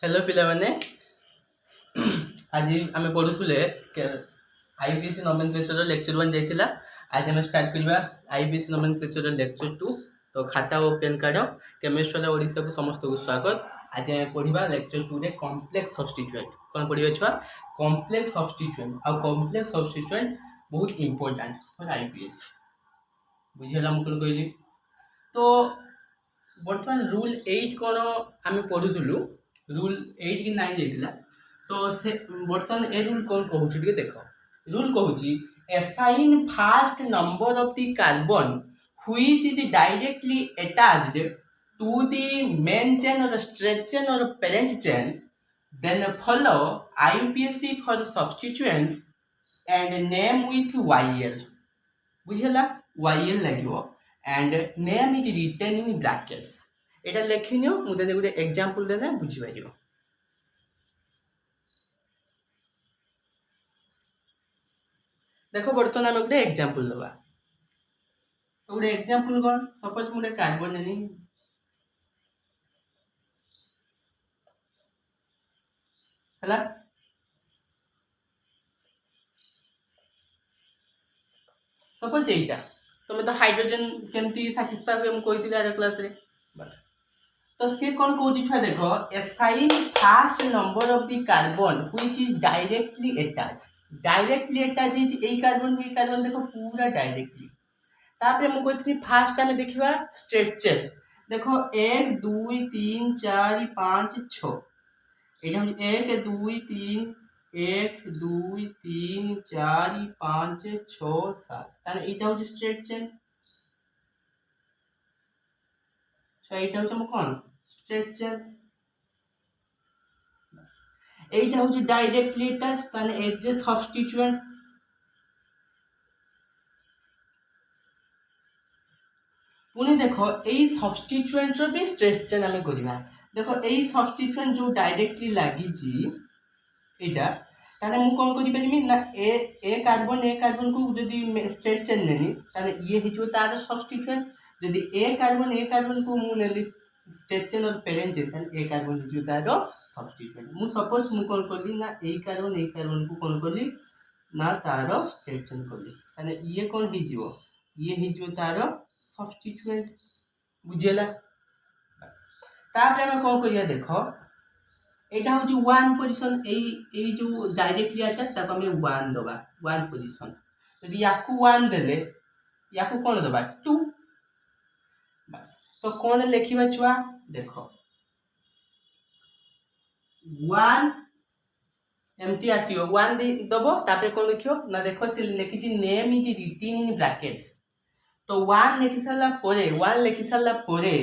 Hello पिलामाने आज आम पढ़ुले IPS nomenclature lecture 1 जाइतिला। आज आम स्टार्ट करबा आईपीएस नोमेनक्लेचर लेक्चर 2। तो खाता और पेन कार्ड केमिस्ट्री वाला ओडिसा को समस्त को स्वागत। आज आम पढ़ा लेक्चर 2 रे कॉम्प्लेक्स सब्स्टिट्यूएंट कौन पढ़िबे छुआ कॉम्प्लेक्स सब्स्टिट्यूएंट आ कॉम्प्लेक्स सब्स्टिट्यूएंट बहुत इंपोर्टेंट फॉर आईपीएस बुझिला हम कोन कहली। तो बर्तमान रूल 8 कौन आम पढ़ुलु रूल 8 कि 9 जाइतिला। तो से बर्तमान ए रूल कौन कहूँ टे देख रूल कहूँ assign first number of the carbon which is directly attached to the main chain or straight chain or parent chain, then follow IUPAC for substituents and name with YL बुझेला YL लगे and name is written in brackets। एटा लेखिनियो मुझे गोटे example देना बुझी पारियो। देखो बर्तमान आम गोटे एग्जांपल दबा। तो गोटे एग्जांपल कौन सपोज मुझे कार्बन नेनी हला सपोज एटा तुम तो हाइड्रोजन केमती साटिस्फाई हुए हम कही आर क्लास रे बस। तो सी कौन कहूँ छुआ देख assign first number of the carbon which is directly attached यही कार्बन देखो पूरा डायरेक्टली। तापर मु कहथि फास्ट आमे देखिबा स्ट्रेचर देखो 1 2 3 4 5 6 एटा हम 1 2 3 1 2 3 4 5 6 7 ताने एटा हो स्ट्रेट चेन एटा हो कौन स्ट्रेट चेन एटा हो डायरेक्टली अटैच ताने एज ए सब्स्टिट्यूएंट पुणी देख यही सब्स्टिट्यूएंट रो भी स्ट्रेट चेन आमे करबा। देखो यही सब्स्टिट्यूएंट जो डायरेक्टली लागी एटा ताने मु कोन करि परिमी ना ए कार्बन को जदी स्ट्रेट चेन नेनी ताने ये हिजो तार सब्स्टिट्यूएंट जदी ए कार्बन को मु नेली स्ट्रेट चेन और पेरेंट चेन ताने ए कार्बन हिजो तार सब्स्टिट्यूएंट। मु सपोज मु कोन करली ना ए कार्बन को कोन करली ना तार स्ट्रेट चेन करली ताने ये कोन हिजो ये हिजो तार सब्स्टिट्यूएंट बुझेला बस। तापर हम कोन करिया देखो एटा हो 1 पोजीशन ए जो डायरेक्टली अटैच ताको हम 1 दबा 1 पोजीशन यदि याकू 1 देले याकू कोन दबा 2 बस। तो कोन लिखिबा छुआ देखो 1 एमटी आसीओ 1 दबो तापर कोन लिखियो ना देखो से लिखि जी name is written in brackets. तो 1 लिखि साला परे 1 लिखि साला परे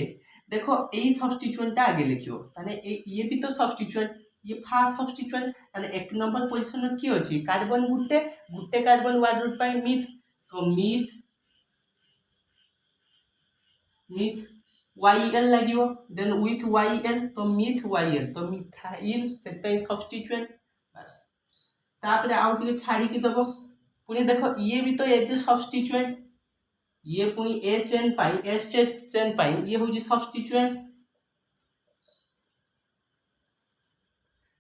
देखो यही सब्स्टिट्यूएंट आगे लिखियो ताने ये भी तो सब्स्टिट्यूएंट ये फास्ट सब्स्टिट्यूएंट ताने एक नंबर पोजीशन में की अछि कार्बन गुटे कार्बन वर्ड रूट पाई मिथ। तो मिथ YL लागियो देन विथ YL तो मिथ YL तो मिथाइल से पे सब्स्टिट्यूएंट बस। तापर आउट के छाड़ी की दबो पुनी देखो ये भी तो एज सब्स्टिट्यूएंट ये पुनी ए चेन पाई ए स्ट्रेट चेन पाई ये हो सब्स्टिट्यूएंट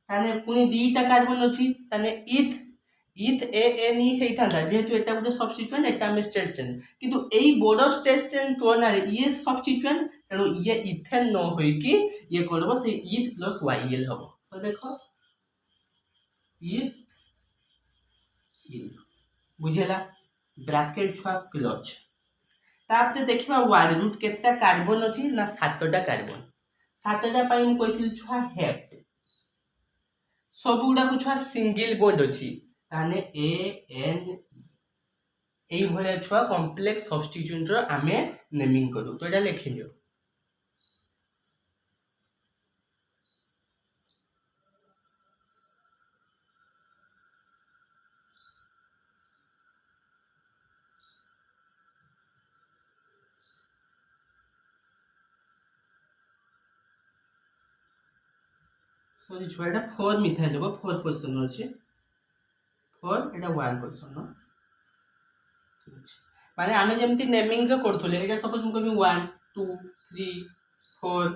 ताने पुनी दीटा कार्बन अछि ताने इथ ए एन ई हेइथांदा जेहेतु एटा गोटे सब्स्टिट्यूएंट एटा हम स्ट्रेट चेन किंतु एई बोर्डर स्ट्रेट चेन तुलना रे ये सब्स्टिट्यूएंट तेणु ये इथेन न होई कि ये करबो से इथ प्लस YL हबो। तो देखो इथ बुझेला ब्रैकेट छुआ क्लोज। तापर देखिबा वर्ड रूट केतटा कार्बन अछि ना 7टा कार्बन 7टा पाई हम कहिथिल छुआ हेप्ट सब गुडा को छुआ सिंगल बॉन्ड अछि ताने ए एन एई भले छुआ कॉम्प्लेक्स सब्स्टिट्यूएंट रो आमे नेमिंग करू। तो एटा लिखि लियो सॉरी छुआ एटा 4 मिथाइल हो 4 पोजीशन अछि 4 एटा 1 पोजीशन न ठीक अछि माने आमे जेमति नेमिंग रो करथुले एटा सपोज मु कहबी 1 2 3 4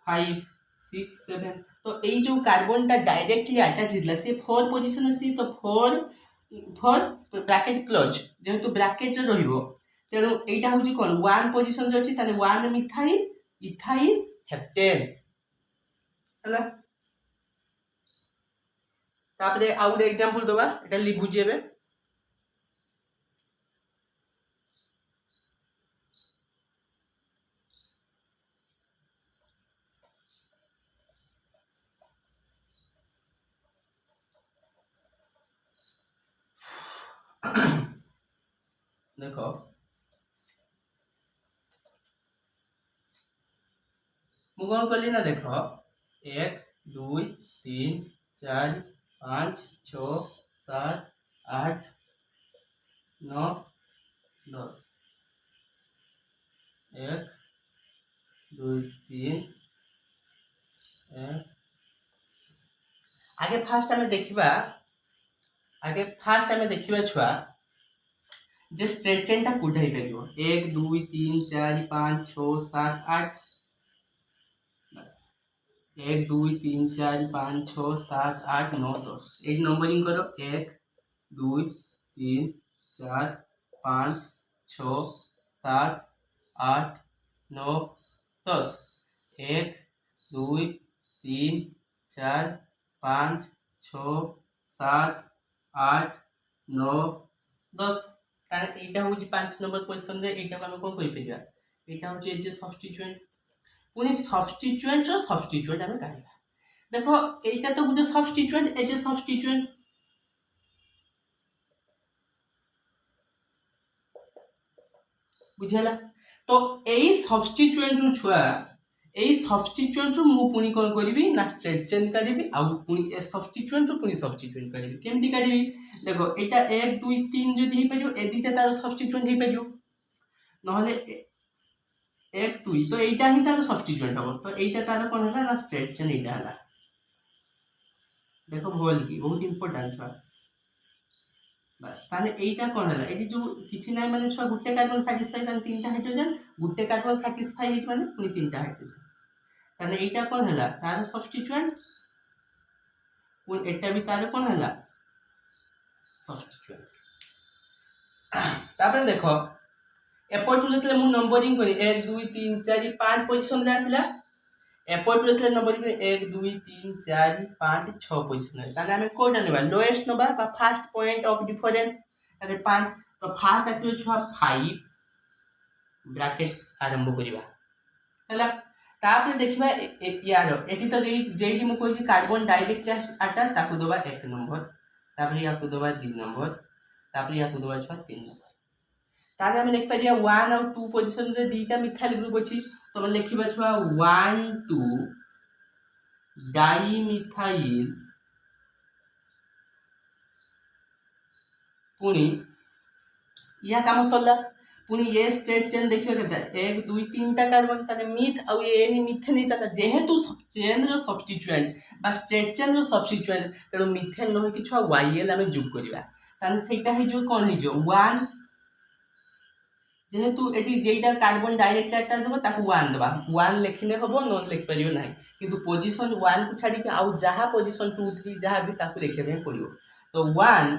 5 6 7 तो এই যে কার্বনটা ডাইরেক্টলি আটাচ হইলা সে 4 পজিশন আছে তো 4 ব্র্যাকেট ক্লোজ যেহেতু ব্র্যাকেট রহিব তেণু এইটা হচ্ছে কোন 1 পজিশন আছে তাহলে 1 মিথাইল ইথাইল হেপ্টেন হলা তারপরে আর একটা एग्जांपल দেবা এটা লি বুঝিবে দেখো মুগল কলি না দেখো 1 2 3 4 5 6 7 8 9 10 1 2 3 1 आगे फास्ट आमे देखिबा छुआ जे स्ट्रेट चेन टा कोठा ही करियो 1 2 3 4 5 6 7 8 बस 1 2 3 4 5 6 7 8 9 10 एक नंबरिंग करो 1 2 3 4 5 6 7 8 9 10 1 2 3 4 5 6 7 8 9 10 তাহলে এইটা হচ্ছে 5 নম্বর কোশ্চেন রে এইটা আমি কোন কই ফেলিবা এইটা হচ্ছে এই যে সাবস্টিটিউয়েন্ট পুনি সাবস্টিটিউয়েন্ট র সাবস্টিটিউয়েন্ট আমি কাটিবা দেখো এইটা তো গুলো সাবস্টিটিউয়েন্ট এই যে সাবস্টিটিউয়েন্ট বুঝলা তো এই সাবস্টিটিউয়েন্ট রু ছুয়া এই সাবস্টিটিউয়েন্ট রু মু পুনি কোন করিবি না স্ট্রেট চেন কাটিবি আর পুনি এ সাবস্টিটিউয়েন্ট রু পুনি সাবস্টিটিউয়েন্ট কাটিবি কেমতি কাটিবি দেখো এটা 1 2 3 যদি হেই পারিও এ দিতে তার সাবস্টিটিউয়েন্ট হেই পারিও নহলে 1 2 তো এইটা হি তার সাবস্টিটিউয়েন্ট হবো তো এইটা তার কোন হলা না স্ট্রেট চেন এইটা হলা দেখো ভুল কি বহুত ইম্পর্টেন্ট ছুয়া बस তাহলে এইটা কোন হলা এটি যে কিছু নাই মানে ছয় গুটে কার্বন স্যাটিসফাই তাহলে তিনটা হাইড্রোজেন গুটে কার্বন স্যাটিসফাই হইছে মানে পুনি তিনটা হাইড্রোজেন তাহলে এইটা কোন হলা তার সাবস্টিটিউয়েন্ট কোন এটা भी তার কোন হলা সাবস্টিটিউয়েন্ট তারপরে দেখো এপরটু যেতলে মু নম্বরিং করি 1 2 3 4 5 পজিশন রে আসিলা এপরটু যেতলে নম্বরিং করি 1 2 3 4 5 6 পজিশন রে তাহলে আমি কোনটা নেবা লোয়েস্ট নেবা বা ফার্স্ট পয়েন্ট অফ ডিফারেন্স তাহলে 5 তো ফার্স্ট আসলে 5 ব্র্যাকেট আরম্ভ করিবা হলা তারপরে দেখিবা ইয়ার এটি তো যেইটি মু কইছি কার্বন ডাইরেক্টলি আটাচ তাকু দেবা 1 নম্বর তারপরে ইয়াকু দেবা 2 নম্বর তারপরে ইয়াকু দেবা 3 নম্বর তাহলে আমি লিখি পারিয়া 1 আর 2 পজিশন রে দুইটা মিথাইল গ্রুপ আছে তো আমি লিখিবা ছুয়া 1 2 ডাইমিথাইল पुणी या काम सरला पुणी ये स्ट्रेट चेन देखियो केता 1 2 3 टा कार्बन ताने मिथ आ ये नि मिथेन नि ताना जेहेतु चेन रो सब्स्टिट्यूएंट बा स्ट्रेट चेन रो सब्स्टिट्यूएंट तेरो मिथेन न कि छुआ वाईएल आमे जोग करिबा ताने सेटा हि जो कोन हि जो 1 जेहेतु एटी जेइटा कार्बन डाइरेक्ट अटैच हो ताकू 1 देबा 1 लिखने हबो न लिख परियो नाही किंतु पोजीशन 1 को छाडी के आउ जहा पोजीशन 2 3 जहा भी ताकू लिखे दे पड़ियो तो 1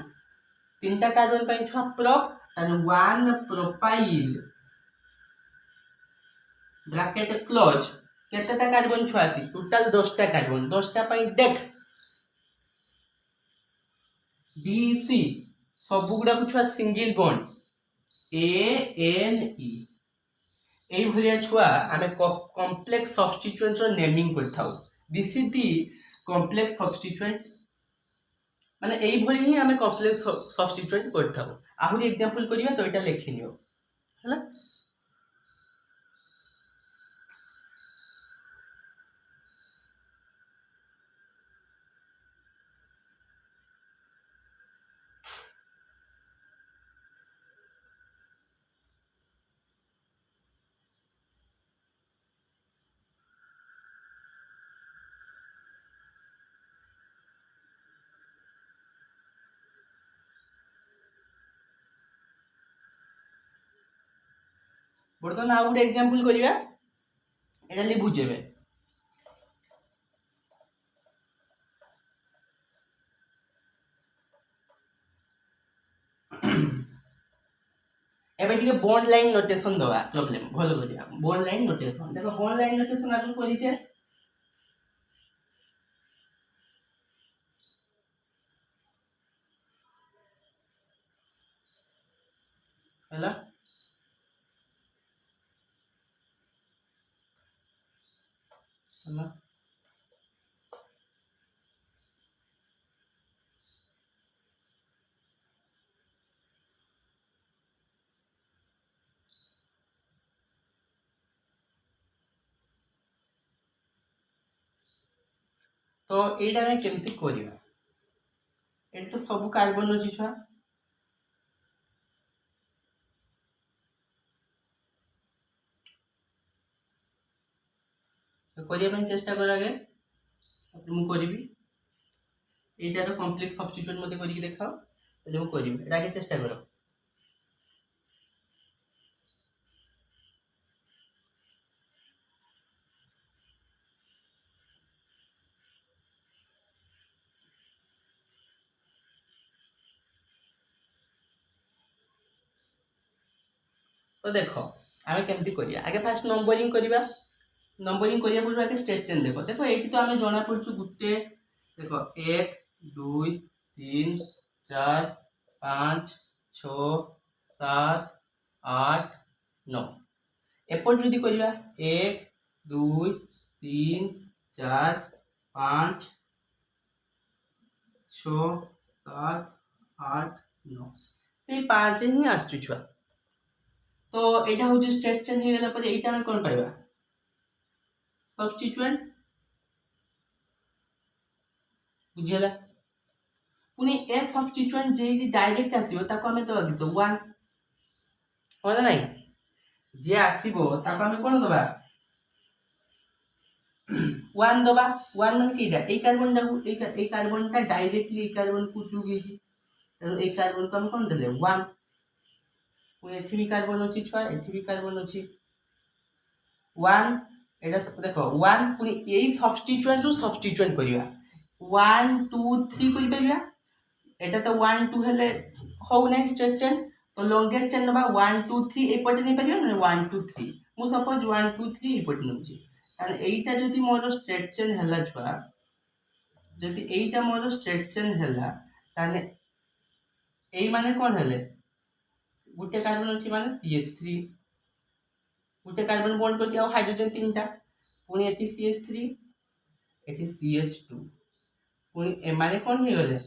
तीनटा कार्बन पे छुआ prop and 1 propyl bracket close केतेटा कार्बन छुआ आसी टोटल 10टा कार्बन 10टा पई देख डीसी सब गुडा को छुआ single bond A N E এই ভলিয়া ছুয়া আমি কমপ্লেক্স সাবস্টিটিউয়েন্ট র নেমিং করথাও this is the complex substituent মানে এই ভলি হি আমি কমপ্লেক্স সাবস্টিটিউয়েন্ট করথাও আহুরি एग्जांपल করিবা তো এটা লিখি নিও হলা বর্তমান আউ গোটে एग्जांपल করিবা এটা লি বুঝেবে एबे टिके बॉन्ड लाइन नोटेशन दवा प्रॉब्लम भलो करिया बॉन्ड लाइन नोटेशन देखो बॉन्ड लाइन नोटेशन आगु करिचे हला हला तो एटा रे केमती करिया एटा तो सब कार्बन अछि छुआ तो करिया ପାଇଁ चेष्टा कर आगे तापर मु करिवि एटा रो कॉम्प्लेक्स सब्स्टिट्यूट मते करिक देखाओ तले मु करिवि एटा आगे चेष्टा करो तो देखो आमे केमती करिया आगे फास्ट नंबरिंग करिवा नंबरिंग करिया पूर्व आगे स्टेट चेन देखो देखो एठी तो आमे जणा पड़छु गुटे देखो 1 2 3 4 5 6 7 8 9 एपट जदि करिवा 1 2 3 4 5 6 7 8 9 से 5 ही आसछु छुआ तो एटा हो जे स्टेट चेन हे गेला पर एटा हम कोन पाइबा सब्स्टिट्यूएंट बुझियला पुनी ए सब्स्टिट्यूएंट जे डायरेक्ट आसीबो ताको हमें दबा कितो 1 होला नाही जे आसीबो ताको हमें कोन दबा 1 दबा 1 माने कीटा ए कार्बन टा ए कार्बन टा डायरेक्टली ए कार्बन को चुगीची त ए कार्बन को हम कोन देले 1 पुनी एठी भी कार्बन अछि छुआ एठी भी कार्बन अछि 1 एटा देखो 1 पुनी एई सब्स्टिट्यूएंट जो सब्स्टिट्यूएंट करिवा 1 2 3 करि परिबा एटा तो 1 2 हेले हो नै स्ट्रेट चेन तो लॉन्गेस्ट चेन नबा 1 2 3 ए पटे नै परिबा न 1 2 3 मु सपोज 1 2 3 ए पटे नउची एंड एटा जति मोर स्ट्रेट चेन हला छुआ जति एटा मोर स्ट्रेट चेन हला ताने एई माने कोन हेले गुटे कार्बन अछि माने CH3 गुटे कार्बन बॉन्ड करछि आ हाइड्रोजन तीनटा पुनी एठी CH3 एठी CH2 पुनी ए माने कोन हे गले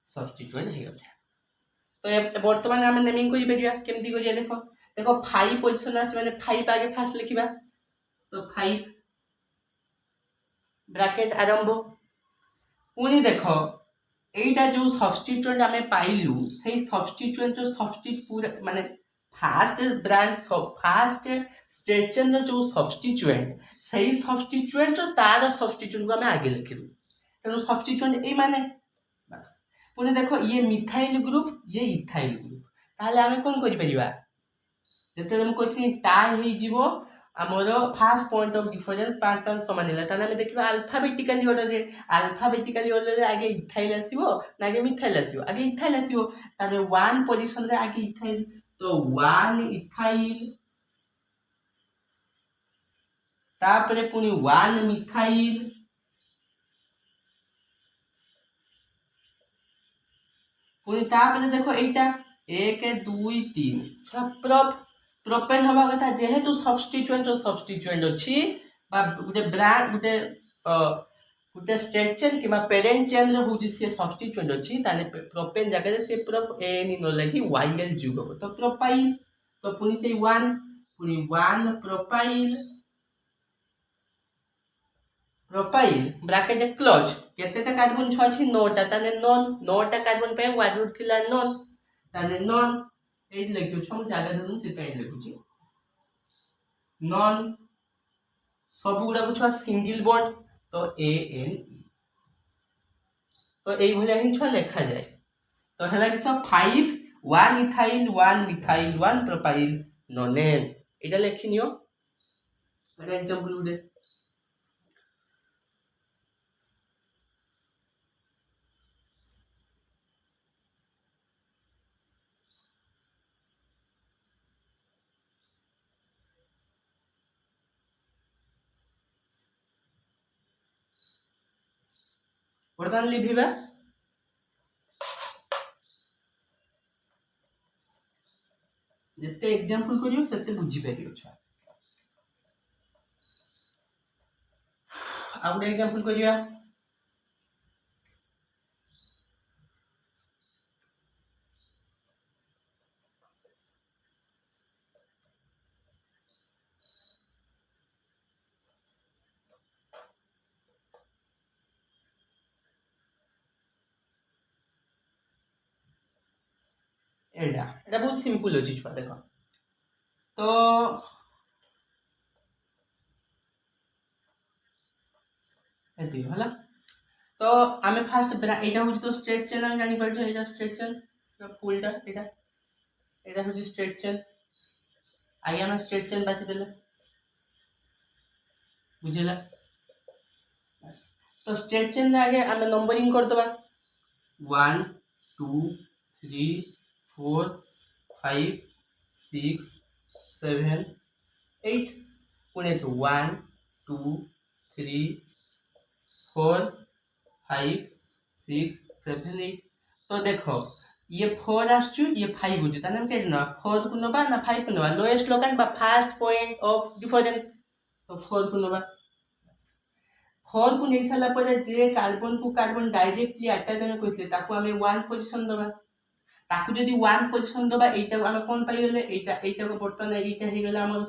सब्स्टिट्यूएंट हे गले तो वर्तमान हम नेमिंग करि परिया केमती करिया देखो देखो 5 पोजीशन आसी माने 5 आगे फास्ट लिखिबा तो 5 ब्रैकेट आरंभ पुनी देखो एटा जो सब्स्टिट्यूएंट हमें पाइलु सेही सब्स्टिट्यूएंट जो सब्स्टिट्यूट पूरा माने fast branch fast state chain जो सब्स्टिट्यूएंट सेही सब्स्टिट्यूएंट जो तार सब्स्टिट्यूएंट को हमें आगे लिखिलु तेनो सब्स्टिट्यूएंट ए माने बस पुनी देखो ये मिथाइल ग्रुप ये इथाइल ग्रुप ताले हमें कोन करि परिबा जते हम कहथि टाई हे जीवो हमरो फर्स्ट पॉइंट ऑफ डिफरेंस पांच पांच समान होला ताने हमें देखिबा अल्फाबेटिकली ऑर्डर रे आगे इथाइल आसीबो ना आगे मिथाइल आसीबो आगे इथाइल आसीबो ताने 1 पोजीशन रे आगे इथाइल तो 1 इथाइल तापरे पुनी 1 मिथाइल पुनी तापरे देखो एटा 1 2 3 छ प्रोपेन हवा कथा जेहेतु सब्स्टिट्यूएंट अछि बा गुटे ब्रांच गुटे स्ट्रेट चेन किबा पेरेंट चेन रे होजी से सब्स्टिट्यूएंट अछि ताने प्रोपेन जगह रे से पूरा एन इन लागि वाइएल जुग हो तो प्रोपाइल तो पुनी से 1 पुनी 1 प्रोपाइल ब्रैकेट क्लोज केतेटा कार्बन छ अछि 9 टा ताने नॉन 9 टा कार्बन पे वाजुर थिला नॉन ताने नॉन एट लिखु छ हम जागा दनु से पे लिखु छी नॉन सब गुडा को छ सिंगल बॉन्ड तो AN तो एई भलिया ही छ लेखा जाय तो हला कि सब 5 1 इथाइल 1 मिथाइल 1 प्रोपाइल नोनेन एटा लेखिनियो एटा एग्जांपल दे बर्तमान लिभिबा जिते एग्जांपल करियो सेते बुझी परियो छुआ आ गुटे एग्जांपल करिया एटा बहुत सिंपल अछि छुआ देखो तो एति होला तो आमे फास्ट एटा हो तो स्ट्रेट चेन हम जानि परछो एटा स्ट्रेट चेन फुलटा एटा हो स्ट्रेट चेन आइ हम स्ट्रेट चेन बाछि देले बुझिला तो स्ट्रेट चेन आगे आमे नंबरिंग कर दबा 1 2 3 4 5 6 7 8 पुणे तो 1 2 3 4 5 6 7 8 तो देखो ये 4 आसचु ये 5 होजु ताने हम के ना 4 को नबा ना 5 को नबा लोएस्ट लोकन बा फर्स्ट पॉइंट ऑफ डिफरेंस तो 4 को नबा 4 को नै साला परे जे कार्बन को कार्बन डायरेक्टली अटैच हम कइतले ताको हमें 1 पोजीशन दबा ताको जदी 1 पोजीशन दबा एटा हम कोन पाइ गेले एटा को बर्तन एटा हे गेला हमर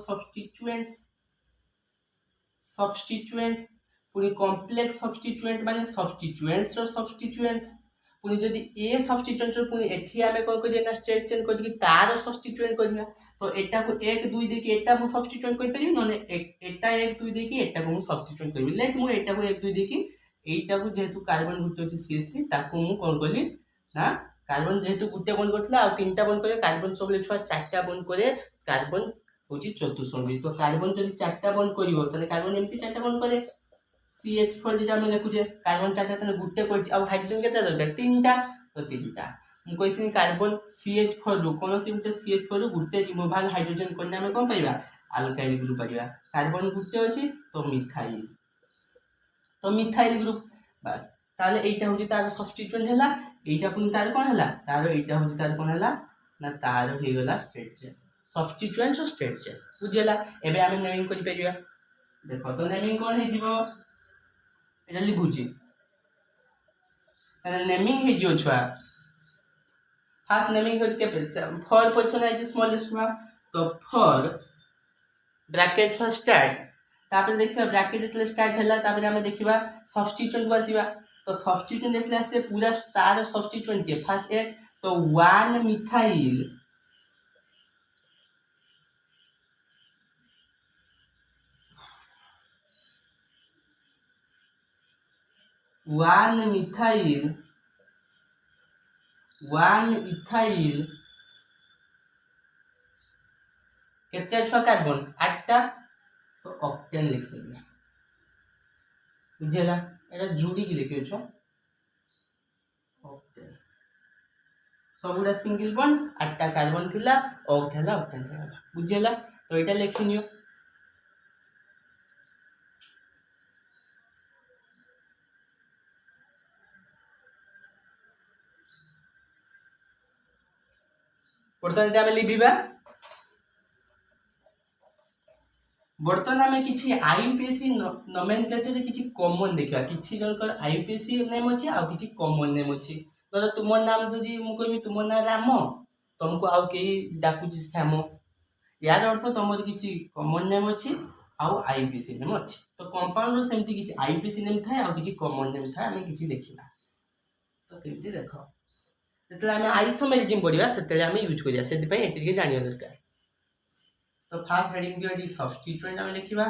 सब्स्टिट्यूएंट पुनी कॉम्प्लेक्स सब्स्टिट्यूएंट माने सब्स्टिट्यूएंट्स रो सब्स्टिट्यूएंट्स पुनी जदी ए सब्स्टिट्यूएंट रो पुनी एठी हमें कोन करिया ना स्ट्रेट चेन करि तार सब्स्टिट्यूएंट करिया तो एटा को 1 2 देके एटा को सब्स्टिट्यूएंट करि परियो नने एटा 1 2 देके एटा को सब्स्टिट्यूएंट करियो लाइक मु एटा को 1 2 देके एटा को जेतु कार्बन गुटे अछि CH3 ताको मु कोन कली ना कार्बन जेतु गुटे बंद करथला आ तीनटा बंद करे कार्बन सबले छुआ चारटा बंद करे कार्बन होची चतुष्फलकी तो कार्बन जदी चारटा बंद करियो तने कार्बन एमती चारटा बंद करे CH4 जेटा हम लिखुजे कार्बन चारटा तने गुटे करछि आ हाइड्रोजन केता दरकार तीनटा तो तीनटा हम कहिथिन कार्बन CH4 रो कोनोसी गुटे CH4 रो गुटे रिमूवल हाइड्रोजन कोन हम कोन पाइबा अल्काइल ग्रुप पाइबा कार्बन गुटे अछि तो मिथाइल ग्रुप बस ताले एटा होची तार सब्स्टिट्यूएंट हला एटा पुनी तार कोन हला तार एटा होची तार कोन हला ना तार हे गला स्ट्रेट चेन सब्स्टिट्यूएंट और स्ट्रेट चेन बुझेला एबे आमे नेमिंग करि परिया देखो तो नेमिंग कोन हे जीवो एटा लिखुची एटा नेमिंग हे जियो छुआ फर्स्ट नेमिंग करि के फॉर पोजीशन है स्मॉलेस्ट वन तो फॉर ब्रैकेट छुआ स्टार्ट तापर देखिबा ब्रैकेट जतले स्टार्ट हला तापर हमें देखिबा सब्स्टिट्यूएंट को आसीबा तो सब्स्टिट्यूएंट देखला से पूरा स्टार सब्स्टिट्यूएंट के फर्स्ट एक तो 1 मिथाइल 1 मिथाइल 1 इथाइल केते छुआ कार्बन 8टा तो ऑक्टेन लिख देबे बुझेला एटा जोड़ी की लिखे छ ऑक्टेन सबुरा सिंगल बॉन्ड 8टा कार्बन थिला ऑक्टेन थिला बुझेला तो एटा लिखनियो बर्तन आमे लिखिबा बर्तन आमे किछि आईयूपीएसी नोमेनक्लेचर किछि कॉमन देखिबा किछि जनकर आईयूपीएसी नेम अछि आ किछि कॉमन नेम अछि तो तुमर नाम जदी मु कहबी तुमर नाम राम तुमको आउ के डाकुछि श्याम यार अर्थ तुमर किछि कॉमन नेम अछि आ आईयूपीएसी नेम अछि तो कंपाउंड रो सेमति किछि आईयूपीएसी नेम थाए आ किछि कॉमन नेम थाए आमे किछि देखिबा तो केमति देखो जेतले आमे आइसोमेरिज्म पढिबा सेतले आमे यूज करिया सेति पय एति के जानिया दरकार तो फर्स्ट हेडिंग दियो सब्स्टिट्यूएंट आमे लिखिबा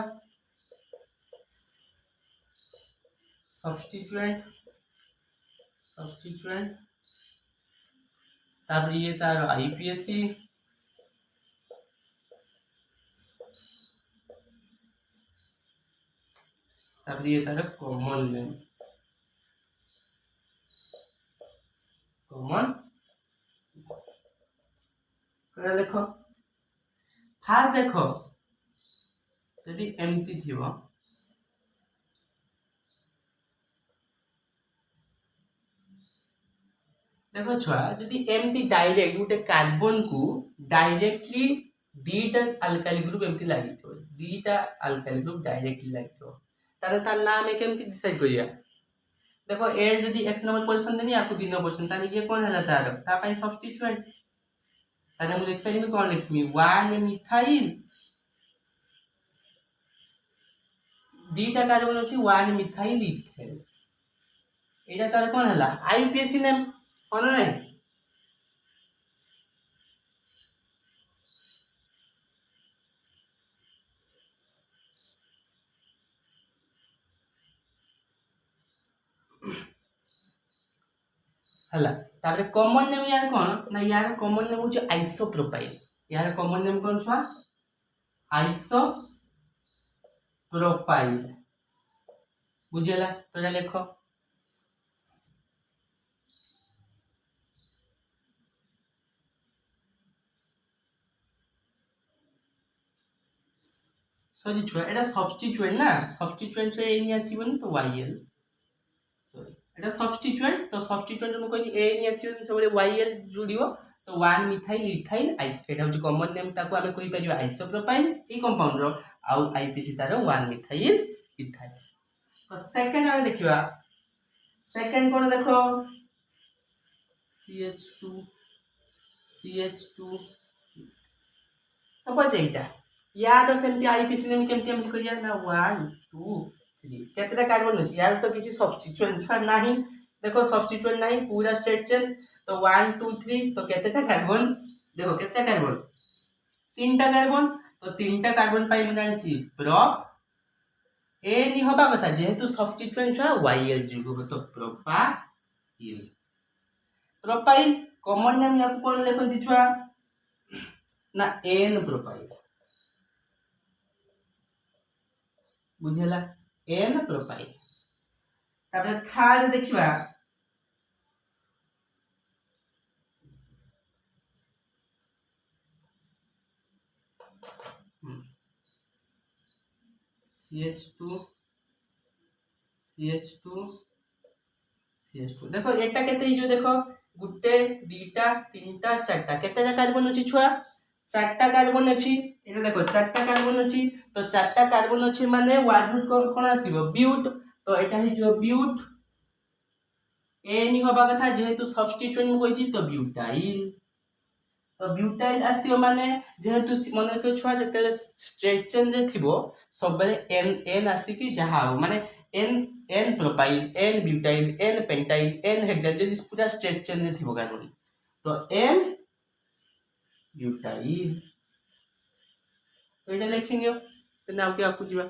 सब्स्टिट्यूएंट तापर ये तार आईपीएसी तापर ये तार कॉमन नेम कॉमन तो देखो फास्ट देखो यदि एमटी थिबो देखो छुआ जदि एमती डायरेक्ट गोटे कार्बन को डायरेक्टली दीटा अल्काइल ग्रुप एमती लागि तो दीटा अल्काइल ग्रुप डायरेक्टली लागि तो तारे तार नाम ए केमती डिसाइड करिया देखो ए जदि 1 नंबर पोजीशन देनी आपको 2 नंबर पोजीशन ताले ये कोन हला तार ता पई सब्स्टिट्यूएंट ताले मु लिख पाइबी कोन लिखमी 1 मिथाइल दीटा कार्बन अछि 1 मिथाइल इथेन एटा तार कोन हला आईपीएसी नेम कोन नै हला तापर कॉमन नेम यार कोन ना यार कॉमन नेम होची आइसोप्रोपाइल यार कॉमन नेम कोन छुआ आइसोप्रोपाइल बुझेला तो जा लिखो सॉरी छुआ एटा सब्स्टिट्यूएंट ना सब्स्टिट्यूएंट रे एनी आसीबन तो वाईएल सॉरी एटा सब्स्टिट्यूएंट तो सब्स्टिट्यूएंट मु कहनी ए एनी आसीबन सबले वाईएल जुडियो तो 1 मिथाइल इथाइल आइस एटा होची कॉमन नेम ताको हमें कहि परियो आइसोप्रोपाइल ई कंपाउंड रो आउ आईपीसी तारो 1 मिथाइल इथाइल तो सेकंड हमें देखिबा सेकंड कोन देखो CH2 सपोज एटा या तो सेमती आईपीसी नेम केमती हम करिया ना 1 2 3 केतरा कार्बन अछि यार तो किछि सब्स्टिट्यूएंट छ नाही देखो सब्स्टिट्यूएंट नाही पूरा स्ट्रेट चेन तो 1 2 3 तो केतरा कार्बन देखो केतरा कार्बन तीनटा कार्बन तो तीनटा कार्बन पाई हम जानछि प्रोप ए नि होबा कथा जेहेतु सब्स्टिट्यूएंट छ वाईएल जुगो तो प्रोपाइल कॉमन नेम या कोन लेखन दिछुआ ना एन प्रोपाइल बुझेला एन प्रोपाइल तापर थर्ड देखिबा CH2 देखो एटा केते जो देखो गुटे दीटा तीनटा चारटा केतेटा कार्बन अछि छुआ चारटा कार्बन अछि एटा देखो चारटा कार्बन अछि तो चारटा कार्बन अछि माने वार्ड कोन आसीबो ब्यूट तो एटा हि जो ब्यूट ए नि होबा कथा जेहेतु सब्स्टिट्यूएंट होइछि तो ब्यूटाइल आसीओ माने जेहेतु मन के छुआ जते स्ट्रेट चेन रे थिबो सबले एन आसी कि जहा हो माने n propyl n butyl n pentyl n hexyl जदि पूरा स्ट्रेट चेन रे थिबो कार्बन तो एन ब्यूटाइल तो एटा लिखिनियो तो नाम के आपको जीवा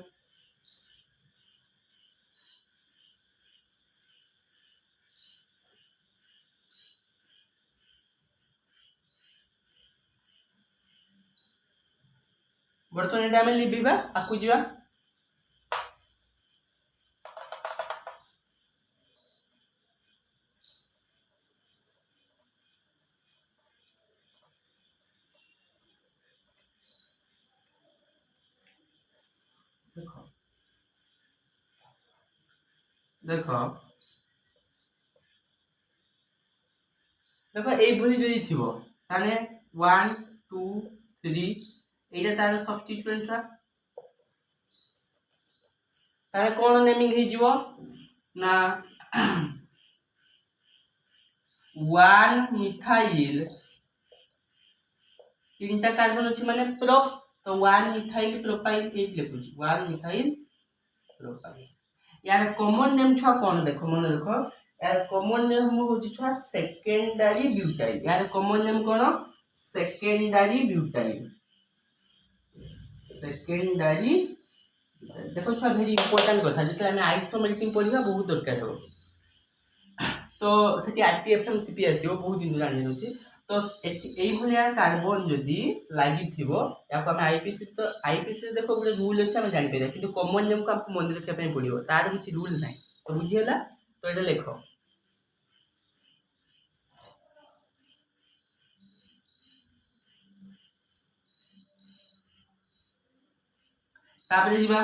बर्तन एटा में लिबिबा आपको जीवा देखो देखो देखो ए भली जदी थिबो ताने 1 2 3 एटा तार सब्स्टिट्यूएंट छा तारे कोन नेमिंग हे जिवो ना 1 मिथाइल तीनटा कार्बन अछि माने प्रोप तो 1 मिथाइल प्रोपाइल एट लिखुछि 1 मिथाइल प्रोपाइल यार कॉमन नेम छ कोन देखो मन रखो यार कॉमन नेम हम होछि छ सेकेंडरी ब्यूटाइल यार कॉमन नेम कोन सेकेंडरी ब्यूटाइल देखो छ वेरी इंपोर्टेंट कथा जते हम आइसोमेरिक पढिबा बहुत दरकार हो तो सेठी आरटीएफएम सीपी आसीओ बहुत दिन जानि होछि तो एई भलिया कार्बन जदी लागि थिबो याको हम आईपीसी देखो गुटे रूल अछि हम जानि पेरा किंतु कॉमन नेम को आपको मन रखिया पय पडियो तार किछि रूल नै तो बुझियला तो एटा लेखो तापर जिबा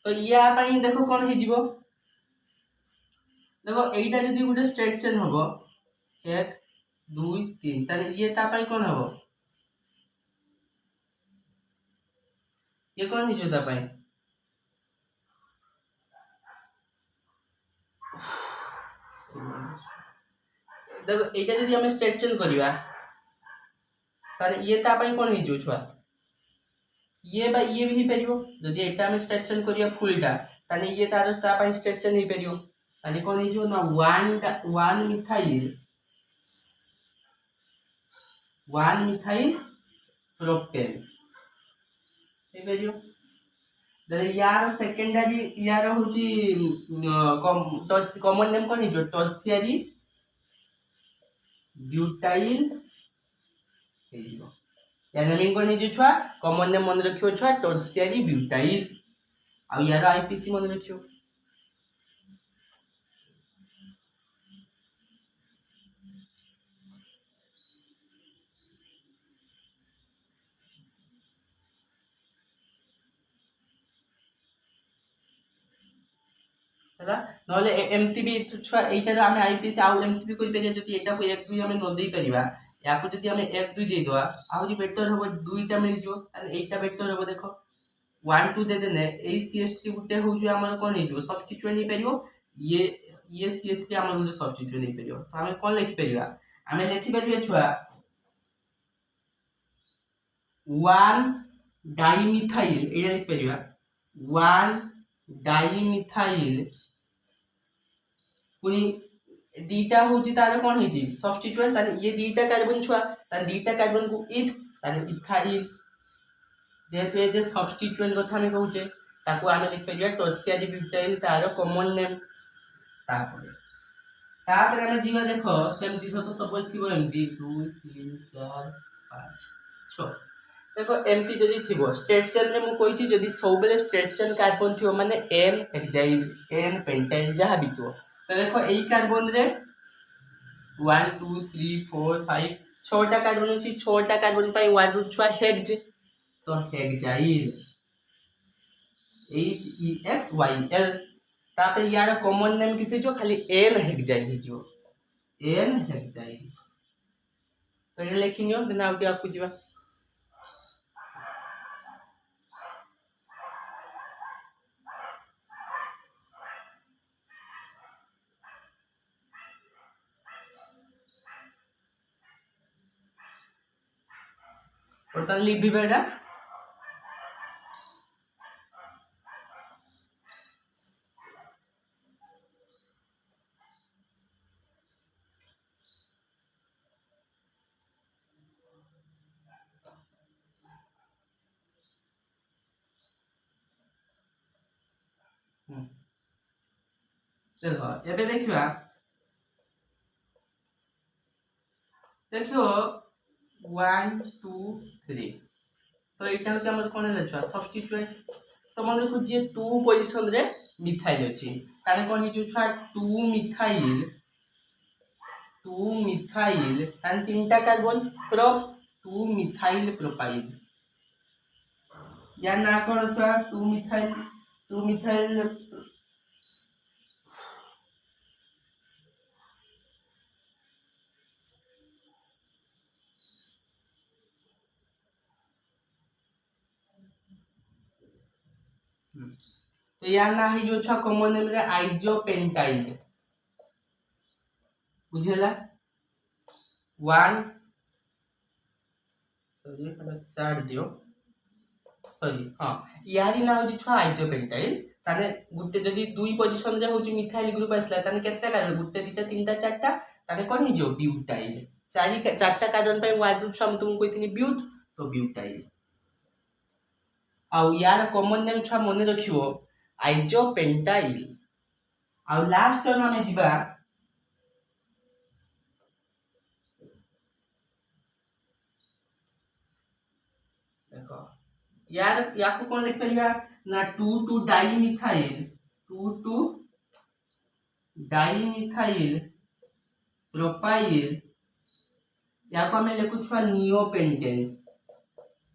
तो या पाई देखो कौन ही जीवो देखो एटा जदी गुटे स्ट्रेट चेन हबो 1 2 3 ताले ये ता पाई कौन हबो ये कौन ही जोता पाई देखो एटा जदी हम स्ट्रेट चेन करिवा ताले ये ता पाई कौन ही जो छुआ ये बा ये भी परियो जदी एटा हम स्ट्रेट चेन करिया फुलटा ताले ये तार ता पाई स्ट्रेट चेन ही परियो ताले कौन ही जो ना 1 मिथाइल प्रोपेन हे परियो दरे यार सेकेंडरी यार होची कॉमन नेम कौन ही जो टर्शियरी ब्यूटाइल हे जीवो या नेमिंग कौन ही जो छुआ कॉमन नेम मन रखियो छुआ टर्शियरी ब्यूटाइल आ यार आईपीसी मन रखियो ହେଲା ନହେଲେ ଏମିତି ବି ଛୁଆ ଏଇଟାରେ ଆମେ ଆଇପିସି ଆଉ ଏମିତି ବି କରିପାରିବା ଯଦି ଏଟାକୁ 1 2 ଆମେ ନ ଦେଇ ପାରିବା ୟାକୁ ଯଦି ଆମେ 1 2 ଦେଇଦବା ଆହୁରି ବେଟର ହବ ଦୁଇଟା ମିଳିଯିବ ତାହେଲେ ଏଇଟା ବେଟର ହବ ଦେଖ 1 2 ଦେଇଦେଲେ ଏଇ CS3 ଗୋଟେ ହଉଛି ଆମର କଣ ହେଇଯିବ ସବଷ୍ଟିଟ୍ୟୁଏଣ୍ଟ ହେଇପାରିବ ଇଏ CS3 ଆମର ଗୋଟେ ସବଷ୍ଟିଟ୍ୟୁଏଣ୍ଟ ହେଇପାରିବ ତ ଆମେ କଣ ଲେଖିପାରିବା ଆମେ ଲେଖିପାରିବା ଛୁଆ 1 डाइमिथाइल ଏଇଟା ଲେଖିପାରିବା 1 डाइमिथाइल पुनी दीटा होची तारे कोन हेची सब्स्टिट्यूएंट तारे ये दीटा कार्बन छुआ तारे दीटा कार्बन को इथ तारे इथाइल जेहेतु ये जे सब्स्टिट्यूएंट कथा हम कहूचे ताको आमे लिख परिया टर्शियरी ब्यूटाइल तारो कॉमन नेम तापर आमे जीवा देखो सेमती तो सपोज थिबो एमती 2 3 4 5 6 देखो एमती जदी थिबो स्ट्रेट चेन रे मु कहिची जदी सबले स्ट्रेट चेन कार्बन थिबो माने n हेक्साइल n पेंटाइल जहा भी थिबो तो देखो यही कार्बन रे 1 2 3 4 5 6टा कार्बन अछि 6टा कार्बन पाई 1 रूट छुआ हेक्स तो hexyl H E X Y L तापर यार कॉमन नेम किसे जो खाली n हेक्साइल ही जो n हेक्साइल तो ये लिखियो देना आउट आपको जीवा और तान लिख भी बेटा देखो एबे देखिबा देखियो 1 2 3 तो एटा होचे हमर कोन ले छुआ सब्स्टिट्यूएंट तो मन देखो जे 2 पोजीशन रे मिथाइल अछि ताने कोन हिजु छुआ 2 मिथाइल ताने तीनटा कार्बन प्रोप 2 मिथाइल प्रोपाइल या ना कोन छुआ 2 मिथाइल तो या ना ही जो छा कॉमन नेम रे आइसोपेंटाइल बुझेला 1 सॉरी हम चार्ट दियो सॉरी हां यारी ना हो छा आइसोपेंटाइल ताने गुटे जदी दुई पोजीशन रे होची मिथाइल ग्रुप आसला ताने केते कार्बन गुटे दिटा तीनटा चारटा ताने कोन ही जो ब्यूटाइल चारटा कार्बन पे वाइड ग्रुप हम तुमको कहितनी ब्यूट तो ब्यूटाइल आउ यार कॉमन नेम छा मने रखियो आइसोपेंटाइल आउ लास्ट टर्म में जीवा देखो यार याको कोन लिख परिया ना 2 डाइमिथाइल प्रोपाइल याको हमें लिखु छुआ नियोपेंटेन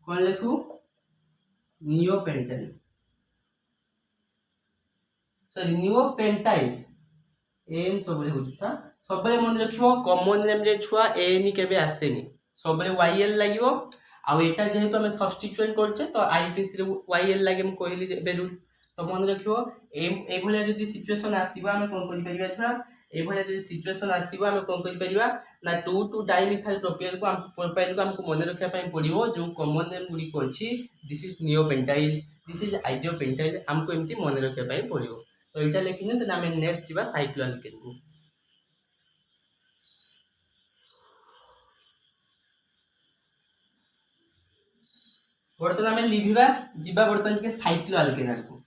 कोन लिखु नियोपेंटेन सॉरी नियोपेंटाइल एन सब छुआ सब मन रखियो कॉमन नेम रे छुआ एन केबे आसेनी सब वाईएल लागिवो आउ एटा जेहेतु हमें सब्स्टिट्यूट करछे तो आईपीसी रे वाईएल लागे हम कहली बेरुल तो मन रखियो ए भलिया जदी सिचुएशन आसीबा हम कोन करि परिबा छुआ ए भलिया जदी सिचुएशन आसीबा हम कोन करि परिबा ना 2 टू डाइमिथाइल प्रोपाइल को हम प्रोपाइल को हमको मन रखिया पई पड़िबो जो कॉमन नेम गुडी कोछि this is neopentyl this is isopentyl हमको एमती मन रखिया पई पड़िबो तो एटा लेखिने त हमें नेक्स्ट जिबा साइक्लोअल्केन को बर्तमान आम लिखा जीवा बर्तमान के साइक्लोअल्केन को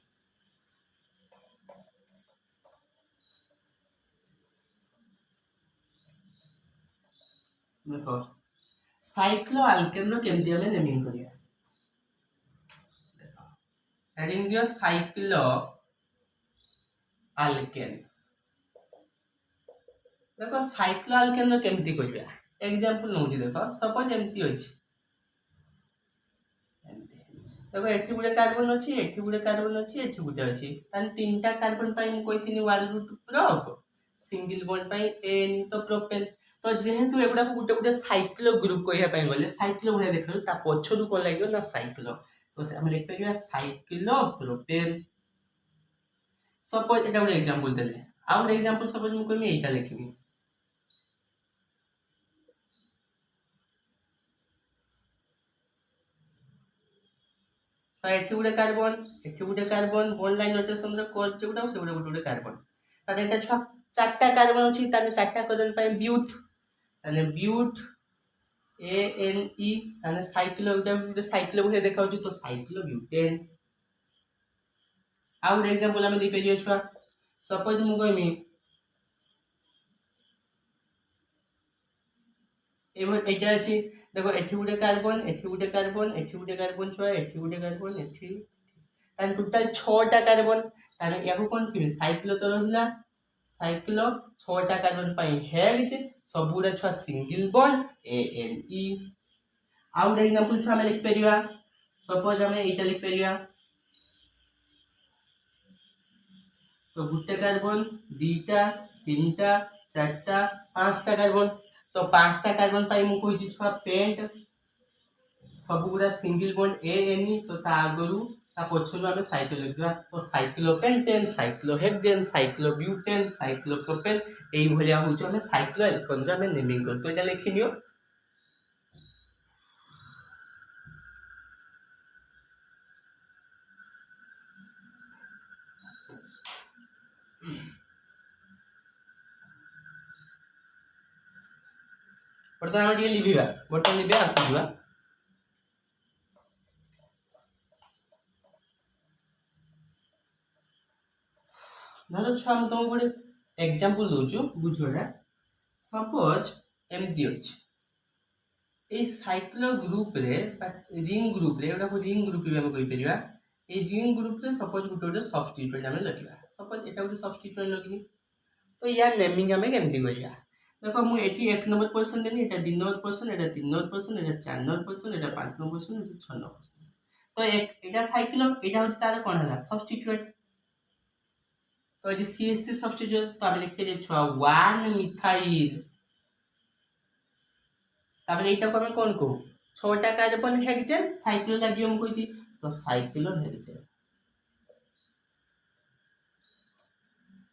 देखो साइक्लोअल्केन रो केमती हमें नेमिंग करिया हेडिंग दियो साइक्लोअल्केन देखो साइक्लोअल्केन रो केमती करिया एग्जांपल नउजी देखो सपोज एमती अछि देखो एठी गुडे कार्बन अछि एठी गुडे कार्बन अछि एठी गुडे अछि तान तीनटा कार्बन पाई मु कहिथिनी one root prop single bond पाई एन तो प्रोपेन तो जेहेतु एगुडा को गुटे साइक्लो ग्रुप कहिया पाई गले साइक्लो भले देखल ता पछरु को लागियो ना साइक्लो तो हम लिख परिया साइक्लो प्रोपेन सपोज एटा गुडे एग्जांपल देले आ गुडे एग्जांपल सपोज मु कहिमी एटा लिखिबी तो एठी गुडे कार्बन बॉन्ड लाइन रोटेशन रे कोड जेउडा से गुडे कार्बन ताने एटा छ चारटा कार्बन अछि ताने चारटा कार्बन पाई ब्यूट ताने ब्यूट ए एन ई ताने साइक्लो गुडे साइक्लो भले देखाउ तो साइक्लो ब्यूटेन आ गुडे एग्जांपल हम दे परियो छ सपोज मु कहिमी एबो एटा अछि देखो एठी गुडे कार्बन एठी गुडे कार्बन एठी गुडे कार्बन छ एठी गुडे कार्बन एठी तान टोटल 6 टा कार्बन ताने याको कोन कि साइक्लो तो रहला साइक्लो 6 टा कार्बन पाई हेज सब गुडा छ सिंगल बॉन्ड ए एन ई आउ दे एग्जांपल छ हम लिख परिया सपोज हम एटा लिख परिया तो गुटे कार्बन दीटा तीनटा चारटा पांचटा कार्बन तो पांचटा कार्बन पाई मु कहि छ पेंट सब गुडा सिंगल बॉन्ड ए एन ई तो ता आगरु ता पछरु हम साइक्लो लिखबा तो साइक्लोपेंटेन साइक्लोहेक्सेन साइक्लोब्यूटेन साइक्लोप्रोपेन एई भलिया होछ हम साइक्लोअल्केन रो हम नेमिंग कर तो एटा लिखिनियो बर्तमान हम लिखिबा बर्तमान लिखिबा आकु दिबा धरो छ हम तुम गोटे एग्जांपल दोछु बुझोला सपोज एमती अछि ए साइक्लो ग्रुप रे रिंग ग्रुप रे एटा को रिंग ग्रुप रे हम कहि परिबा ए रिंग ग्रुप रे सपोज गुटे सब्स्टिट्यूट हम लखिबा सपोज एटा गुटे सब्स्टिट्यूट लखिनी तो या नेमिंग हमें केमती करिया देखो मु एठी 1 नंबर पर्सन देनी एटा 2 नंबर पर्सन एटा 3 नंबर पर्सन एटा 4 नंबर पर्सन एटा 5 नंबर पर्सन एटा 6 नंबर पर्सन तो एटा साइक्लो एटा होची तार कोन हला सब्स्टिट्यूट तो ये CH3 सब्स्टिट्यूट तो हम लिखते जे 1 मिथाइल ताबले एटा को हम कोन को 6 टा कार्बन हेक्सेन साइक्लो लागि हम कहि तो साइक्लो हेक्सेन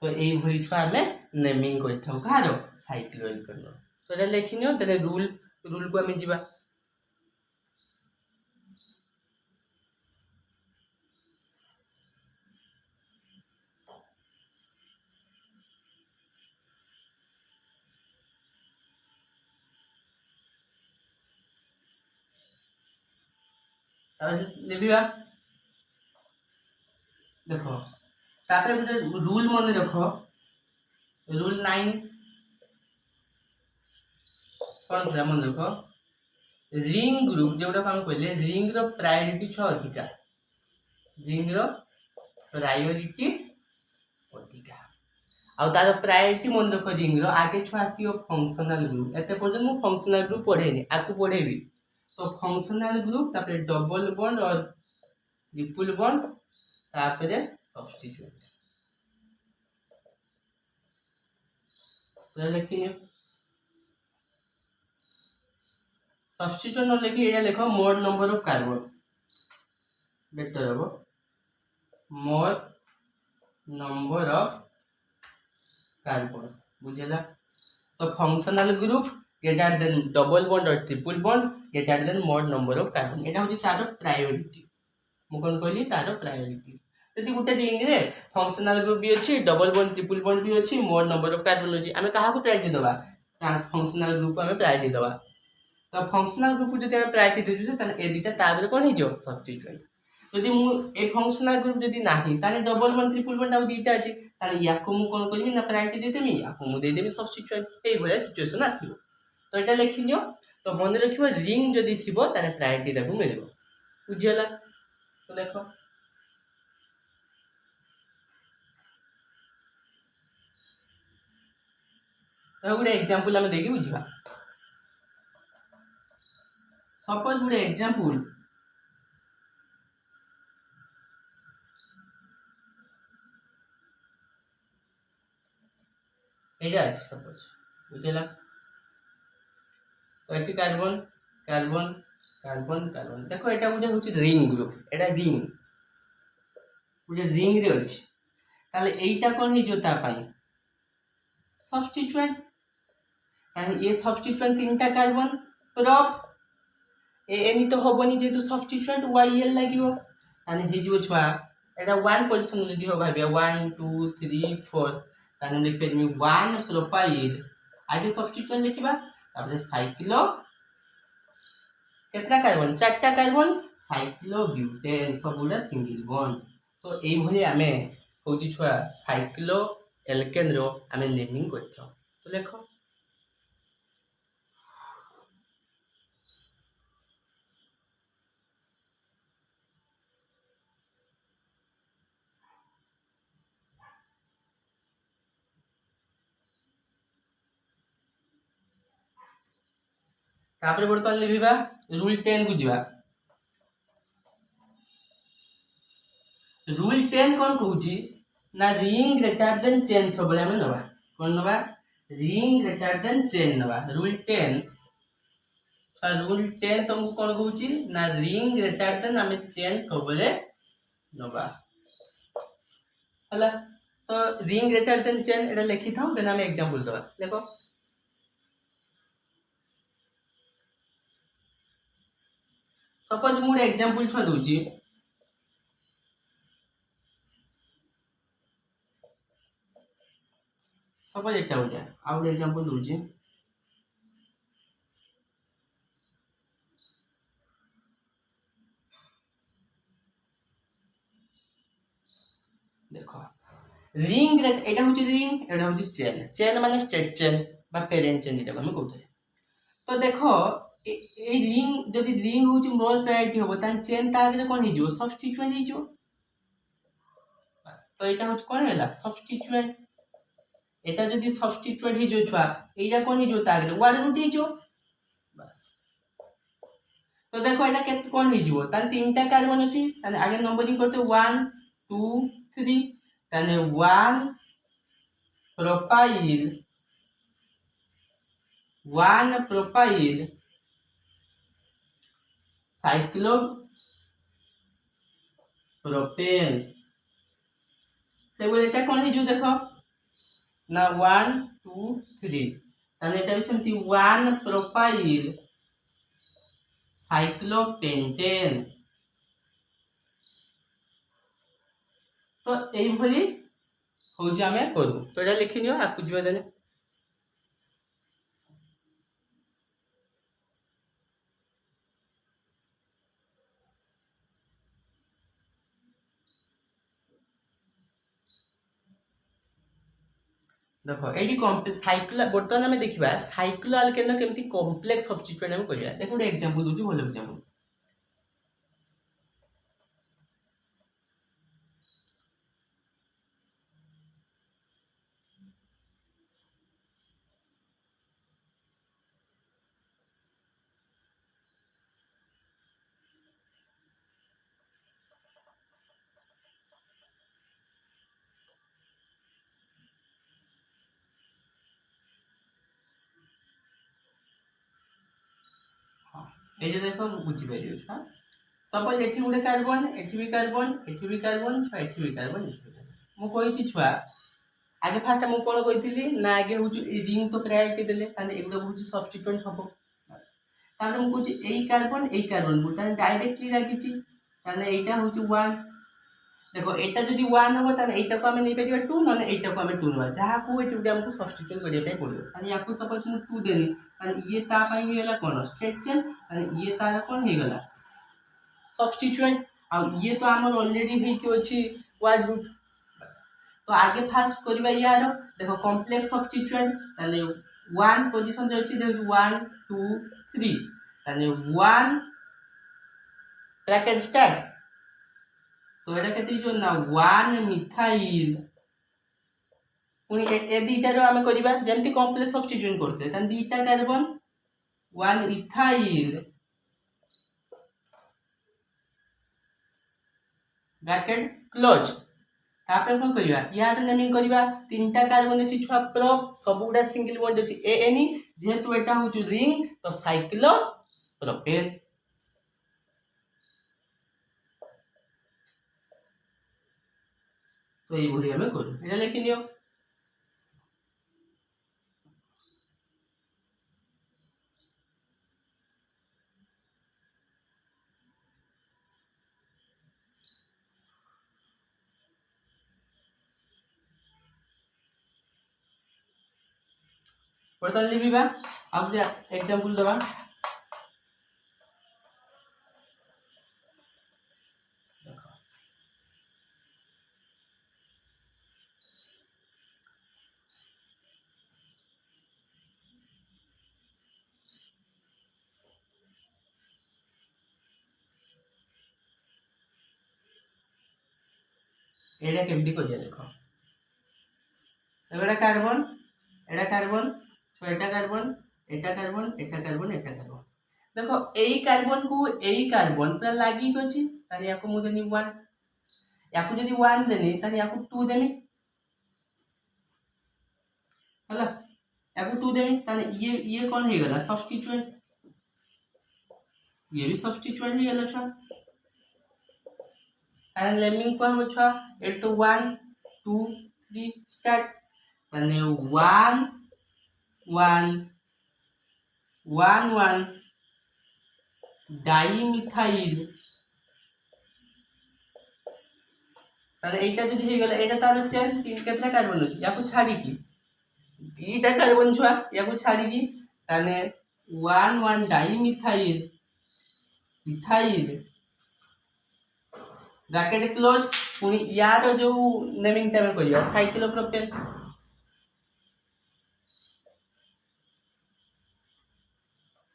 तो एई भई छ हमें नेमिंग कर थाउ कारो साइक्लोअल्केन तो एटा लेखिनियो तने रूल को हम जिबा लिखिबा देखो तापर गुटे रूल मन रखो रूल 9 कोन था मन रखो रिंग ग्रुप जेउडा हम कहले रिंग रो प्रायोरिटी छ अधिका रिंग रो प्रायोरिटी अधिका आ तार प्रायोरिटी मन रखो रिंग रो आगे छ आसीओ फंक्शनल ग्रुप एते पर्यंत मु फंक्शनल ग्रुप पढेनी आकु पढेबी तो फंक्शनल ग्रुप तापर डबल बॉन्ड और ट्रिपल बॉन्ड तापर सब्स्टिट्यूट तो लिखिए सब्स्टिट्यूट न लिखि एटा लिखो more number of carbon better हबो मोर नंबर ऑफ कार्बन बुझला। तो functional group greater than double bond और triple bond greater than more number of carbon एटा होची तार प्रायोरिटी मु कोन कहली तार प्रायोरिटी। यदि गुटे रिंग रे फंक्शनल ग्रुप भी अछि डबल बॉन्ड ट्रिपल बॉन्ड भी अछि मोर नंबर ऑफ कार्बन अछि आमे काहा को प्रायोरिटी दबा ट्रांस फंक्शनल ग्रुप को आमे प्रायोरिटी दबा। तो फंक्शनल ग्रुप को जदि आमे प्रायोरिटी देजु त ए दिटा तागरे कोन हिजो सब्स्टिट्यूएंट। यदि मु ए फंक्शनल ग्रुप जदि नाही ताने डबल बॉन्ड ट्रिपल बॉन्ड आ दिटा अछि ताने याको मु कोन करबी ना प्रायोरिटी दे देमी याको मु दे देमी सब्स्टिट्यूएंट एई भले सिचुएशन आसीबो। तो एटा लिखि नियो तो मन रखिबो रिंग जदि थिबो ताने प्रायोरिटी ताकू मिलिबो बुझियला। तो देखो तो गुटे एग्जांपल हम देखि बुझिबा सपोज गुटे एग्जांपल एटा अछि सपोज बुझियला। तो एठी कार्बन कार्बन कार्बन कार्बन देखो एटा गुटे होची रिंग ग्रुप एटा रिंग गुटे रिंग रे अछि ताले एइटा कोन हि जोता पाई सब्स्टिट्यूएंट ताले ये सब्स्टिट्यूएंट तीनटा कार्बन प्रॉप ए एनी तो होबनी जेतु सब्स्टिट्यूएंट वाईएल लागिवो ताले हि जो छुआ एटा 1 पोजीशन जदि हो भाबिया 1 2 3 4 ताले लिख पेरमी 1 प्रोपाइल आगे सब्स्टिट्यूएंट लिखिबा तापर साइक्लो केतरा कार्बन चारटा कार्बन साइक्लो ब्यूटेन सबुला सिंगल बॉन्ड। तो एई भली आमे होची छुआ साइक्लो एल्केन रो आमे नेमिंग करथौ। तो देखो तापर बर्तन लिखिबा रूल 10 बुझिबा रूल 10 कोन कहूची ना रिंग ग्रेटर देन चेन सबले हम नबा कोन नबा रिंग ग्रेटर देन चेन नबा रूल 10 रूल 10 तुमको कोन कहूची ना रिंग ग्रेटर देन हम चेन सबले नबा हला। तो रिंग ग्रेटर देन चेन एटा लिखि थाउ देन हम एग्जांपल दबा देखो सपोज मु एग्जांपल छ दोची सपोज एटा होया आउ एग्जांपल दोची देखो रिंग एटा होची रिंग एटा होची चेन चेन माने स्ट्रेट चेन बा पेरेंट चेन एटा हम कहते। तो देखो ए रिंग जदि रिंग होची मोर प्रायोरिटी होबो तान चेन तागरे कोन हिजो सब्स्टिट्यूएंट हिजो बस। तो एटा होची कोन हैला सब्स्टिट्यूएंट एटा जदि सब्स्टिट्यूएंट हिजो छुआ एटा कोन हिजो तागरे वाड रूट हिजो बस। तो देखो एटा केत कोन हिजो तान तीनटा कार्बन अछि ताने आगे नंबरिंग करते 1 2 3 ताने 1 प्रोपाइल साइक्लो प्रोपेन से बोले एटा कोन हिजो देखो ना 1 2 3 ताने एटा भी सेमती 1 प्रोपाइल साइक्लोपेंटेन। तो एई भली होची आमे करू तो एटा लिखि नियो आकु जुवा देने देखो एडी कॉम्प्लेक्स साइक्लो बर्तन हमें देखिबा साइक्लो अल्केन केमती कॉम्प्लेक्स सब्स्टिट्यूएंट हम करिया देखो एग्जांपल दोची भलो एग्जांपल ये देख बुझीपर छुआ सपोज एठी गोटे कार्बन एठी भी कार्बन एठी भी कार्बन एठी भी कार्बन मु कही छुआ आगे फास्ट मुझे कौन कही ना आगे हूँ रिंग तो प्रायोरिटी देले एगुड़ा हूँ सब्स्टिट्यूएंट हम बस तापर मुझे कहूँ यही कार्बन को डायरेक्टली लगी यहाँ हूँ वन देखो यहाँ जब वन हम तो यहाँ को आम नहीं पार टू ना यहाँ को आम टू ना जहाँ को आमको सब्स्टिट्यूट करने पड़ो या सपोज मुझे टू देनी ये ताला कौन स्ट्रेट चेन ये तार कौन हो गला सब्स्टिट्यूएंट आ ये तो आम ऑलरेडी होची वन रूट तो आगे फास्ट करवा यार देखो कॉम्प्लेक्स सब्स्टिट्यूएंट ताले वन पोजीशन जो अछि देखो 1 2 3 ताले 1 ब्रैकेट स्टार्ट तो एटा केते जो ना 1 मिथाइल पुनी ए दीटा रो हम करबा जेंति कॉम्प्लेक्स सब्स्टिट्यूएंट करते तान दीटा कार्बन 1 इथाइल ब्रैकेट क्लोज तापर कौन करवा यार नेमिंग करवा तीनटा कार्बन अछि छुआ प्रोप सब गुडा सिंगल बॉन्ड अछि एएनई जेहेतु एटा हो रिंग तो साइक्लो प्रोपेन तो ये भली हमें करू एटा लिखि लियो बर्तन लिखा अब एग्जांपल दबा एटा केमती करिया देखो एटा कार्बन तो एटा कार्बन एटा कार्बन एटा कार्बन एटा कार्बन देखो एई कार्बन को एई कार्बन पूरा लागी अछि तानी याको मु देनी 1 याको जदी 1 देनी तानी याको 2 देनी हला याको 2 देनी तानी ये कौन हे गला सब्स्टिट्यूएंट ये भी सब्स्टिट्यूएंट ही गला छ एंड लेमिंग को हम छ एट तो 1 2 3 स्टार्ट तानी 1 1 1 1 डाइमिथाइल ताले एटा जदी हे गला एटा तार चेन तीन केतना कार्बन अछि याको छाडी की दीटा कार्बन छुआ याको छाडी की ताने 1 1 डाइमिथाइल इथाइल ब्रैकेट क्लोज पुनी यार जो नेमिंग टाइम करिया साइक्लोप्रोपेन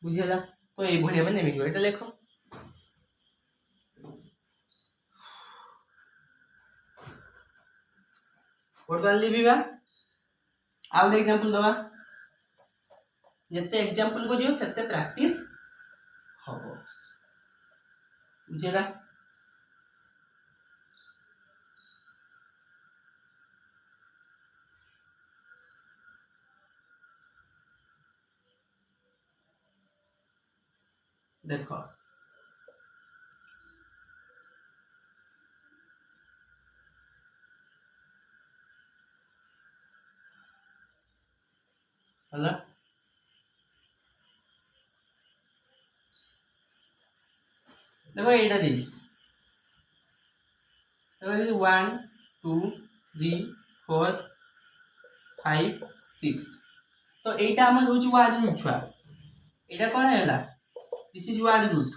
बुझिला तो ये भली हमें नेमिंग एटा देखो वर्तमान लिखा आउ एग्जांपल दवा जते एग्जांपल करियो सेते प्रैक्टिस हबो बुझिला देखो हला देखो एटा देछि देखो 1 2 3 4 5 6 तो एटा हमर होछ वार्ड रूट छुआ एटा कोन हैला दिस इज वार्ड रूट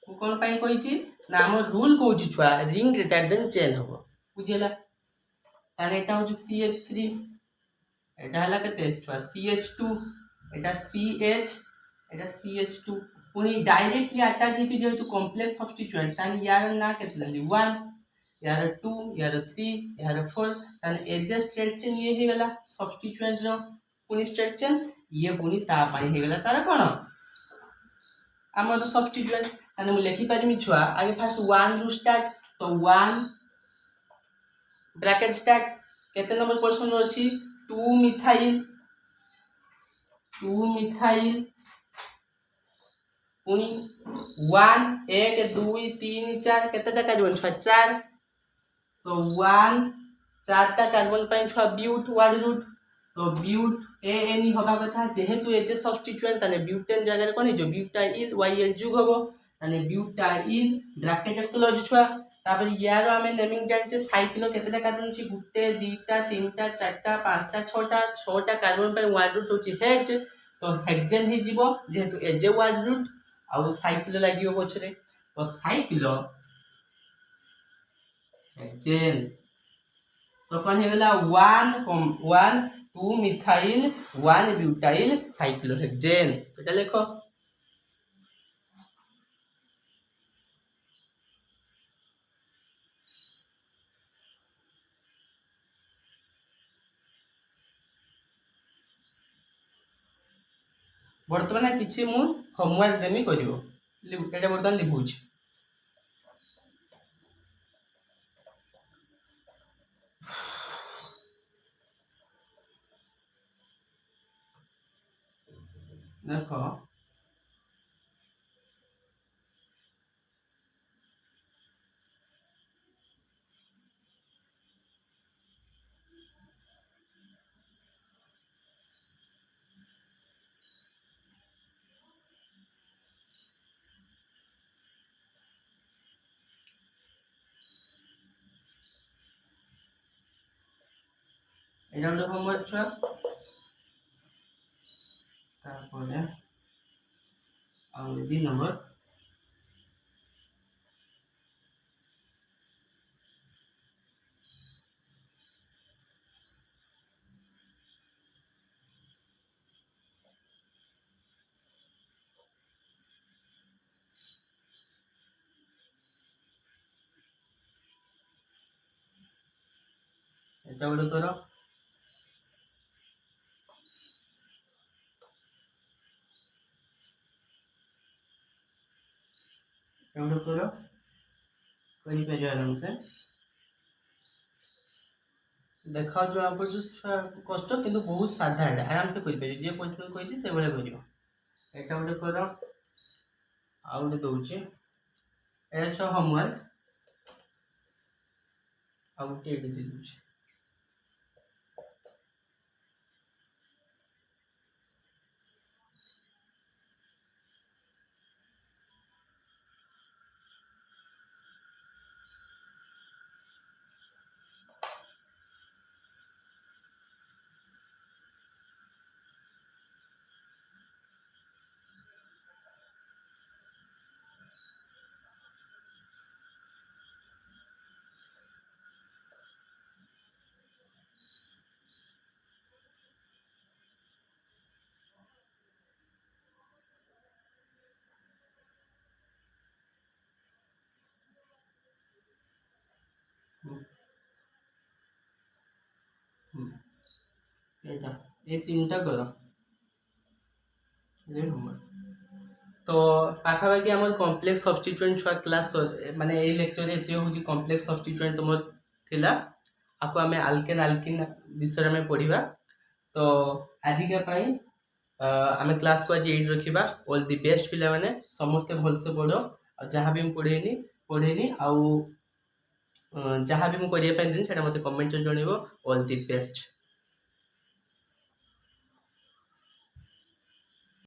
को कोन पाई कहिछि ना हमर रूल कहछि छुआ रिंग ग्रेटर देन चेन हो बुझिला ताने एटा होछ CH3 एटा हला केते छुआ CH2 एटा CH एटा CH2 पुनी डायरेक्टली अटैच हेछि जेतु कॉम्प्लेक्स सब्स्टिट्यूएंट ताने यार ना केते लेली 1 यार 2 यार 3 यार 4 ताने एज स्ट्रेट चेन ये हे गला सब्स्टिट्यूएंट रो पुनी स्ट्रेट चेन ये पुनी ता पाई हे गला तार कोन हमर तो सब्स्टिट्यूएंट ताने मु लिखि पारिमी छुआ आगे फर्स्ट 1 रु स्टार्ट तो 1 ब्रैकेट स्टार्ट केते नंबर पोजीशन रो अछि 2 मिथाइल पुणी 1 1 2 3 4 केतेटा कार्बन छ 4 तो 1 4टा कार्बन ପାଇଁ छ ब्यूट वर्ड रूट तो ब्यूट एन होबा कथा जेहेतु एज सब्स्टिट्यूएंट तने ब्यूटेन जगह कोन जो ब्यूटाइल वाइल जुग होबो तने ब्यूटाइल ब्रैकेट क्लोज छुआ तापर यार हमें नेमिंग जानचे साइक्लो केतेटा कार्बन छी गुटे दीटा तीनटा चारटा पांचटा छटा कार्बन पे वर्ड रूट होची हेड तो हेक्सेन ही जीवो जेहेतु एज वर्ड रूट आ साइक्लो लागियो पछरे तो साइक्लो हेक्सेन तो कौन है गला 1 2 मिथाइल 1 ब्यूटाइल साइक्लोहेक्सेन এটা লেখো বর্তমানে কিছু মু হোমওয়ার্ক দেমি করিব এটা বর্তমান লিখুছি देखो এটা হলো হোমওয়ার্ক ছুয়া তারপরে আর 2 নম্বর এটা হলো করো डाउनलोड करो कोई पे जो आराम से देखा जो आप जो कष्ट किंतु बहुत साधारण आराम से कोई पे जे क्वेश्चन कोइ से बेले करियो एटा उडे करो आ उडे दोउची ए छ होमवर्क आ उडे एडी दे दोउची ये तीनटा करो तो पाखापाखि आम कम्प्लेक्स सब्स्टिट्यूएंट छुआ क्लास माने ए लेक्चर एत हूँ कम्प्लेक्स सब्स्टिट्यूएंट तुम थिला आपको आम आल्केन आल्किन विषय में पढ़ा तो आजिका आम क्लास को आज एट रखा ऑल द बेस्ट पिला माने समस्ते भलसे पढ़ और जहाँ भी पढ़ेनी आउ जहाँ भी मुझे करने मत कमेंट जनइब ऑल द बेस्ट।